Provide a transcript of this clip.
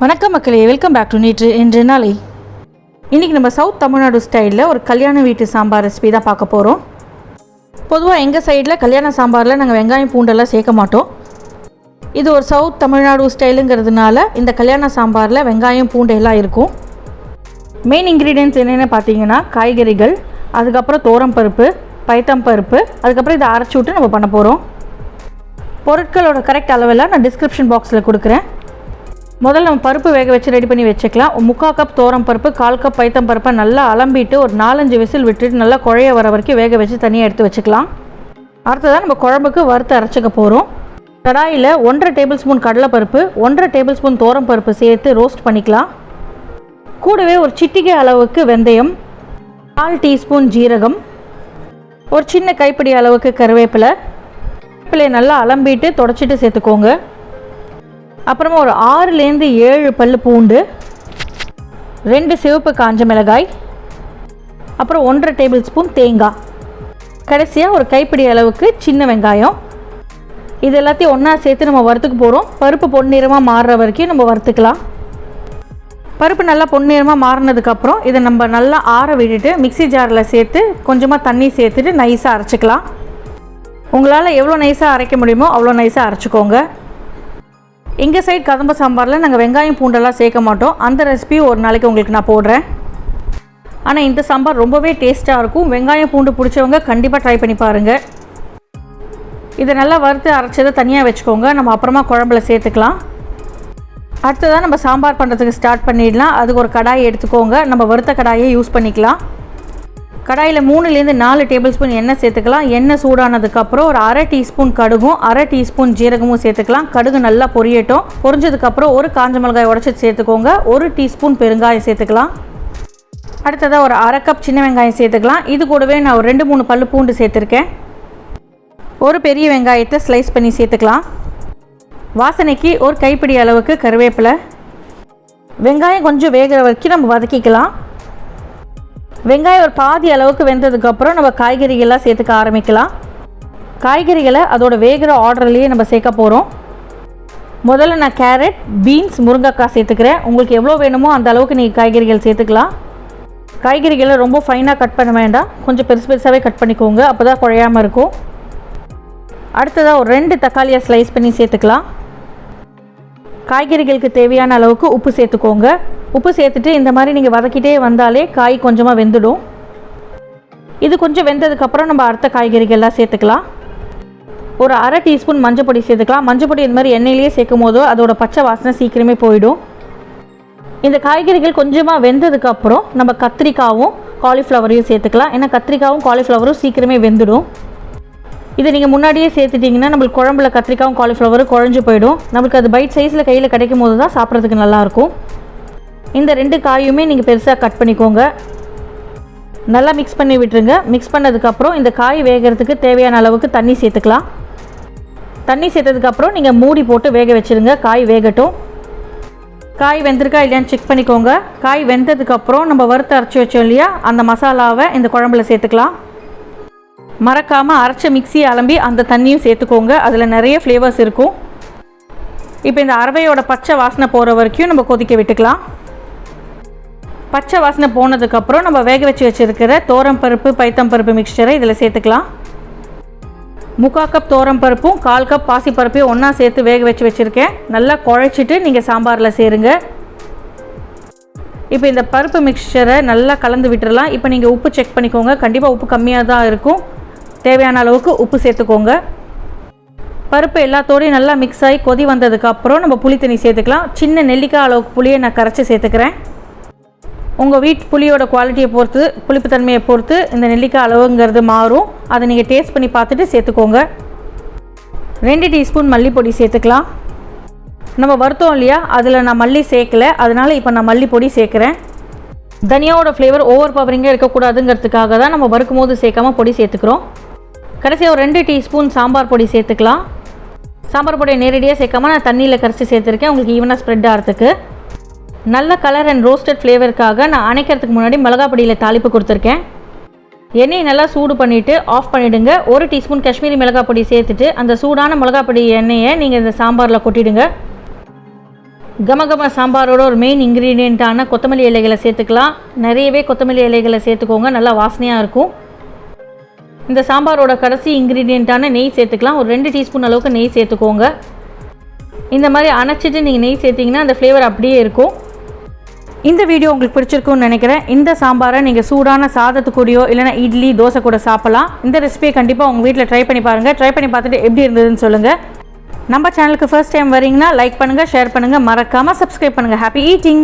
வணக்கம் மக்களே, welcome back to நேற்று இன்று நாளை. இன்றைக்கி நம்ம சவுத் தமிழ்நாடு ஸ்டைலில் ஒரு கல்யாண வீட்டு சாம்பார் ரெசிபி தான் பார்க்க போகிறோம். பொதுவாக எங்கள் சைடில் கல்யாண சாம்பாரில் நாங்கள் வெங்காயம் பூண்டெல்லாம் சேர்க்க மாட்டோம். இது ஒரு சவுத் தமிழ்நாடு ஸ்டைலுங்கிறதுனால இந்த கல்யாண சாம்பாரில் வெங்காயம் பூண்டு எல்லாம் இருக்கும். மெயின் இன்க்ரீடியன்ட்ஸ் என்னென்னு பார்த்தீங்கன்னா காய்கறிகள், அதுக்கப்புறம் தோரம் பருப்பு, பைத்தம் பருப்பு, அதுக்கப்புறம் இதை அரைச்சி விட்டு நம்ம பண்ண போகிறோம். பொருட்களோட கரெக்ட் அளவெல்லாம் நான் டிஸ்கிரிப்ஷன் பாக்ஸில் கொடுக்குறேன். முதல்ல நம்ம பருப்பு வேக வச்சு ரெடி பண்ணி வச்சுக்கலாம். 3/4 கப் தோரம் பருப்பு, 1/4 கப் பைத்தம் பருப்பை நல்லா அலம்பிட்டு ஒரு 4-5 விசில் விட்டுட்டு நல்லா குழைய வர வரைக்கும் வேக வச்சு தனியாக எடுத்து வச்சுக்கலாம். அடுத்ததான் நம்ம குழம்புக்கு வறுத்து அரைச்சிக்க போகிறோம். கடாயில் 1.5 டேபிள் ஸ்பூன் கடலைப்பருப்பு, 1.5 டேபிள் ஸ்பூன் தோரம் பருப்பு சேர்த்து ரோஸ்ட் பண்ணிக்கலாம். கூடவே ஒரு சிட்டிகை அளவுக்கு வெந்தயம், 1/4 டீஸ்பூன் ஜீரகம், ஒரு சின்ன கைப்பிடி அளவுக்கு கருவேப்பிலை நல்லா அலம்பிட்டு தொடச்சிட்டு சேர்த்துக்கோங்க. அப்புறமா ஒரு 6-7 பல்லு பூண்டு, 2 சிவப்பு காஞ்ச மிளகாய், அப்புறம் 1.5 டேபிள் ஸ்பூன் தேங்காய், கடைசியாக ஒரு கைப்பிடி அளவுக்கு சின்ன வெங்காயம். இது எல்லாத்தையும் ஒன்றா சேர்த்து நம்ம வறுத்துக்க போகிறோம். பருப்பு பொன்னிறமாக மாறுற வரைக்கும் நம்ம வறுத்துக்கலாம். பருப்பு நல்லா பொன்னிறமாக மாறினதுக்கப்புறம் இதை நம்ம நல்லா ஆற விட்டுட்டு மிக்ஸி ஜாரில் சேர்த்து கொஞ்சமாக தண்ணி சேர்த்துட்டு நைஸாக அரைச்சிக்கலாம். உங்களால் எவ்வளோ நைஸாக அரைக்க முடியுமோ அவ்வளோ நைஸாக அரைச்சிக்கோங்க. எங்கள் சைடு கதம்ப சாம்பாரில் நாங்கள் வெங்காயம் பூண்டெல்லாம் சேர்க்க மாட்டோம். அந்த ரெசிபி ஒரு நாளைக்கு உங்களுக்கு நான் போடுறேன். ஆனால் இந்த சாம்பார் ரொம்பவே டேஸ்ட்டாக இருக்கும். வெங்காயம் பூண்டு பிடிச்சவங்க கண்டிப்பாக ட்ரை பண்ணி பாருங்கள். இதை நல்லா வறுத்து அரைச்சதை தனியாக வச்சுக்கோங்க. நம்ம அப்புறமா குழம்புல சேர்த்துக்கலாம். அடுத்ததான் நம்ம சாம்பார் பண்ணுறதுக்கு ஸ்டார்ட் பண்ணிடலாம். அதுக்கு ஒரு கடாயை எடுத்துக்கோங்க. நம்ம வறுத்த கடாயை யூஸ் பண்ணிக்கலாம். கடாயில் 3-4 டேபிள் ஸ்பூன் எண்ணெய் சேர்த்துக்கலாம். எண்ணெய் சூடானதுக்கப்புறம் ஒரு 1/2 டீஸ்பூன் கடுகும் 1/2 டீஸ்பூன் ஜீரகமும் சேர்த்துக்கலாம். கடுகு நல்லா பொரியட்டும். பொரிஞ்சதுக்கப்புறம் ஒரு காஞ்ச மிளகாய் உடச்சி சேர்த்துக்கோங்க. 1 டீஸ்பூன் பெருங்காயம் சேர்த்துக்கலாம். அடுத்ததாக ஒரு 1/2 கப் சின்ன வெங்காயம் சேர்த்துக்கலாம். இது கூடவே நான் ஒரு 2-3 பல்லு பூண்டு சேர்த்துருக்கேன். ஒரு பெரிய வெங்காயத்தை ஸ்லைஸ் பண்ணி சேர்த்துக்கலாம். வாசனைக்கு ஒரு கைப்பிடி அளவுக்கு கருவேப்பிலை. வெங்காயம் கொஞ்சம் வேகிற வரைக்கும் நம்ம வதக்கிக்கலாம். வெங்காயம் ஒரு பாதி அளவுக்கு வெந்ததுக்கப்புறம் நம்ம காய்கறிகள்லாம் சேர்த்துக்க ஆரம்பிக்கலாம். காய்கறிகளை அதோட வேகிற ஆர்டர்லேயே நம்ம சேர்க்க போகிறோம். முதல்ல நான் கேரட், பீன்ஸ், முருங்கைக்காய் சேர்த்துக்கிறேன். உங்களுக்கு எவ்வளோ வேணுமோ அந்த அளவுக்கு நீங்கள் காய்கறிகள் சேர்த்துக்கலாம். காய்கறிகளை ரொம்ப ஃபைனாக கட் பண்ண வேண்டாம், கொஞ்சம் பெருசாகவே கட் பண்ணிக்கோங்க. அப்போ தான் குழையாமல் இருக்கும். அடுத்ததாக ஒரு 2 தக்காளியை ஸ்லைஸ் பண்ணி சேர்த்துக்கலாம். காய்கறிகளுக்கு தேவையான அளவுக்கு உப்பு சேர்த்துக்கோங்க. உப்பு சேர்த்துட்டு இந்த மாதிரி நீங்கள் வதக்கிட்டே வந்தாலே காய் கொஞ்சமாக வெந்துடும். இது கொஞ்சம் வெந்ததுக்கப்புறம் நம்ம அடுத்த காய்கறிகள்லாம் சேர்த்துக்கலாம். ஒரு 1/2 டீஸ்பூன் மஞ்சள் பொடி சேர்த்துக்கலாம். மஞ்சள் பொடி இந்த மாதிரி எண்ணெயிலேயே சேர்க்கும் போதோ அதோட பச்சை வாசனை சீக்கிரமே போயிடும். இந்த காய்கறிகள் கொஞ்சமாக வெந்ததுக்கப்புறம் நம்ம கத்திரிக்காவும் காலிஃப்ளவரையும் சேர்த்துக்கலாம். ஏன்னா கத்திரிக்காவும் காலிஃப்ளவரும் சீக்கிரமே வெந்துடும். இதை நீங்கள் முன்னாடியே சேர்த்துட்டிங்கன்னா நம்மளுக்கு குழம்புல கத்திரிக்காவும் காலிஃப்ளவரும் குழஞ்சு போயிடும். நம்மளுக்கு அது பைட் சைஸில் கையில் கிடைக்கும் போது தான் சாப்பிட்றதுக்கு நல்லாயிருக்கும். இந்த 2 காயுமே நீங்கள் பெருசாக கட் பண்ணிக்கோங்க. நல்லா மிக்ஸ் பண்ணி விட்டுருங்க. மிக்ஸ் பண்ணதுக்கப்புறம் இந்த காய் வேகிறதுக்கு தேவையான அளவுக்கு தண்ணி சேர்த்துக்கலாம். தண்ணி சேர்த்ததுக்கப்புறம் நீங்கள் மூடி போட்டு வேக வச்சுருங்க. காய் வேகட்டும். காய் வெந்திருக்கா இல்லையான்னு செக் பண்ணிக்கோங்க. காய் வெந்ததுக்கப்புறம் நம்ம வறுத்து அரைச்சி வச்சோம் இல்லையா, அந்த மசாலாவை இந்த குழம்புல சேர்த்துக்கலாம். மறக்காமல் அரைச்ச மிக்ஸியை அலம்பி அந்த தண்ணியும் சேர்த்துக்கோங்க. அதில் நிறைய ஃப்ளேவர்ஸ் இருக்கும். இப்போ இந்த அரவையோட பச்சை வாசனை போகிற வரைக்கும் நம்ம கொதிக்க விட்டுக்கலாம். பச்சை வாசனை போனதுக்கப்புறம் நம்ம வேக வச்சு வச்சுருக்கிற தோரம் பருப்பு, பைத்தம் பருப்பு மிக்சரை இதில் சேர்த்துக்கலாம். 3/4 கப் தோரம் பருப்பும் 1/4 கப் பாசிப்பருப்பையும் ஒன்றா சேர்த்து வேக வச்சுருக்கேன். நல்லா குழைச்சிட்டு நீங்கள் சாம்பாரில் சேருங்க. இப்போ இந்த பருப்பு மிக்சரை நல்லா கலந்து விட்டுடலாம். இப்போ நீங்கள் உப்பு செக் பண்ணிக்கோங்க. கண்டிப்பாக உப்பு கம்மியாக தான் இருக்கும். தேவையான அளவுக்கு உப்பு சேர்த்துக்கோங்க. பருப்பு எல்லாத்தோடையும் நல்லா மிக்ஸ் ஆகி கொதி வந்ததுக்கப்புறம் நம்ம புளி தண்ணி சேர்த்துக்கலாம். சின்ன நெல்லிக்காய் அளவுக்கு புளியை நான் கரைச்சி சேர்த்துக்கிறேன். உங்கள் வீட்டு புளியோட குவாலிட்டியை பொறுத்து, புளிப்பு தன்மையை பொறுத்து இந்த நெல்லிக்காய் அளவுங்கிறது மாறும். அதை நீங்கள் டேஸ்ட் பண்ணி பார்த்துட்டு சேர்த்துக்கோங்க. 2 டீஸ்பூன் மல்லிப்பொடி சேர்த்துக்கலாம். நம்ம வறுத்தோம் இல்லையா, அதில் நான் மல்லி சேர்க்கலை, அதனால் இப்போ நான் மல்லிப்பொடி சேர்க்குறேன். தனியாவோட ஃப்ளேவர் ஓவர் பவரிங்காக இருக்கக்கூடாதுங்கிறதுக்காக தான் நம்ம வறுக்கும் போது சேர்க்காமல் பொடி சேர்த்துக்கிறோம். கடைசியாக ஒரு 2 டீஸ்பூன் சாம்பார் பொடி சேர்த்துக்கலாம். சாம்பார் பொடியை நேரடியாக சேர்க்காம நான் தண்ணியில் கரைச்சி சேர்த்துருக்கேன், உங்களுக்கு ஈவனாக ஸ்ப்ரெட் ஆகிறதுக்கு. நல்ல கலர் அண்ட் ரோஸ்டட் ஃப்ளேவருக்காக நான் அணைக்கிறதுக்கு முன்னாடி மிளகா பொடியில் தாளிப்பு கொடுத்துருக்கேன். எண்ணெயை நல்லா சூடு பண்ணிவிட்டு ஆஃப் பண்ணிவிடுங்க. 1 டீஸ்பூன் காஷ்மீரி மிளகாய் பொடி சேர்த்துட்டு அந்த சூடான மிளகாய் பொடி எண்ணெயை நீங்கள் இந்த சாம்பாரில் கொட்டிடுங்க. கமகம சாம்பாரோட ஒரு மெயின் இன்க்ரீடியண்ட்டான கொத்தமல்லி இலைகளை சேர்த்துக்கலாம். நிறையவே கொத்தமல்லி இலைகளை சேர்த்துக்கோங்க, நல்லா வாசனையாக இருக்கும். இந்த சாம்பாரோட கடைசி இன்க்ரீடியண்ட்டான நெய் சேர்த்துக்கலாம். ஒரு 2 டீஸ்பூன் அளவுக்கு நெய் சேர்த்துக்கோங்க. இந்த மாதிரி அணைச்சிட்டு நீங்கள் நெய் சேர்த்திங்கன்னா அந்த ஃப்ளேவர் அப்படியே இருக்கும். இந்த வீடியோ உங்களுக்கு பிடிச்சிருக்குன்னு நினைக்கிறேன். இந்த சாம்பாரை நீங்கள் சூடான சாதத்துக்கூடயோ இல்லைனா இட்லி தோசை கூட சாப்பிடலாம். இந்த ரெசிபியை கண்டிப்பாக உங்கள் வீட்டில் ட்ரை பண்ணி பாருங்கள். ட்ரை பண்ணி பார்த்துட்டு எப்படி இருந்ததுன்னு சொல்லுங்கள். நம்ம சேனலுக்கு ஃபர்ஸ்ட் டைம் வரீங்கன்னா லைக் பண்ணுங்கள், ஷேர் பண்ணுங்கள், மறக்காமல் சப்ஸ்கிரைப் பண்ணுங்கள். Happy eating.